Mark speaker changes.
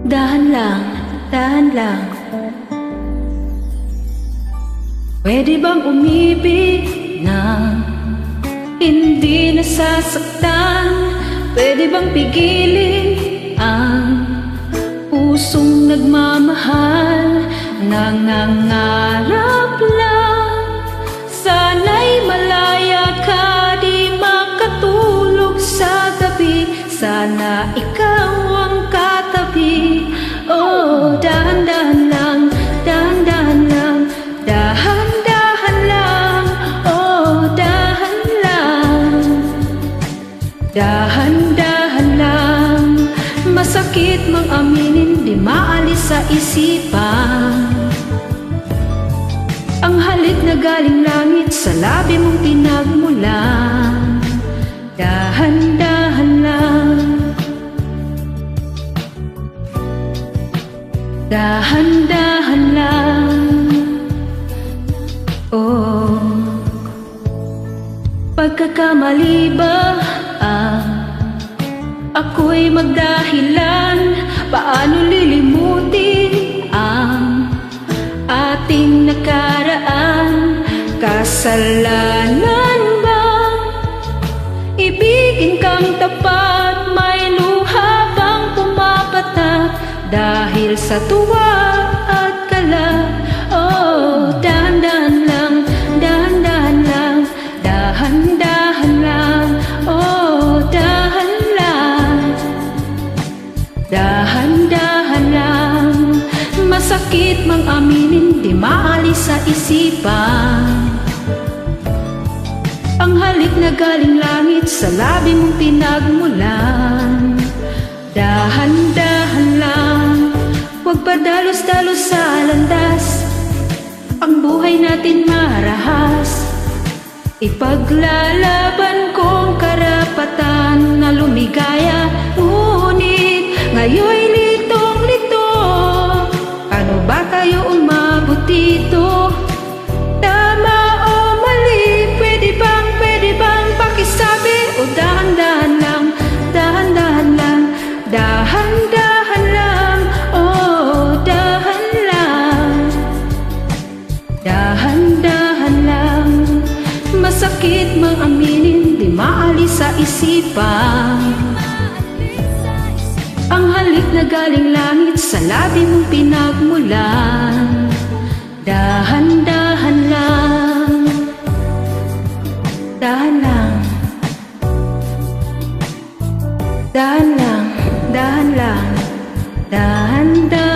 Speaker 1: Dahan lang, dahan lang. Pwede bang umibig na hindi nasasaktan? Pwede bang pigilin ang pusong nagmamahal? Nangangarap lang, sana'y malaya ka, di makatulog sa gabi. Sana ikaw ang katabi. Oh, dahan-dahan lang, dahan-dahan lang, dahan-dahan lang. Oh, dahan lang, dahan-dahan lang. Masakit mang aminin, di maalis sa isipan ang halik na galing langit sa labi mong pinagmulan. Dahan-dahan lang, dahan-dahan lang. Oh, pagkakamali ba ako'y magdahilan? Paano lilimutin ang ating nakaraan? Kasalanan bang ibigin kang tapat? May luha bang pumapatak dahil sa tuwa at kala? Oh, dahan-dahan lang, dahan-dahan lang, dahan-dahan lang. Oh, dahan lang, dahan-dahan lang. Masakit mang aminin, di maalis sa isipan ang halik na galing langit sa labi mong pinagmulan. Dahan-dahan lang, huwag padalos-dalos sa landas, ang buhay natin marahas. Ipaglalaban kong karapatan na lumigaya, ngunit ngayon'y litong-lito. Ano ba tayo umabot dito? Tama o mali? Pwede bang pakisabi? O dahan-dahan lang, dahan-dahan lang, dahan-dahan lang. Oh, dahan lang, dahan-dahan lang. Masakit mang aminin, di maalis sa isipan ang halik na galing langit sa labi mong pinagmulan. Dahan-dahan lang, dahan lang, dahan lang, dahan lang, dahan-dahan.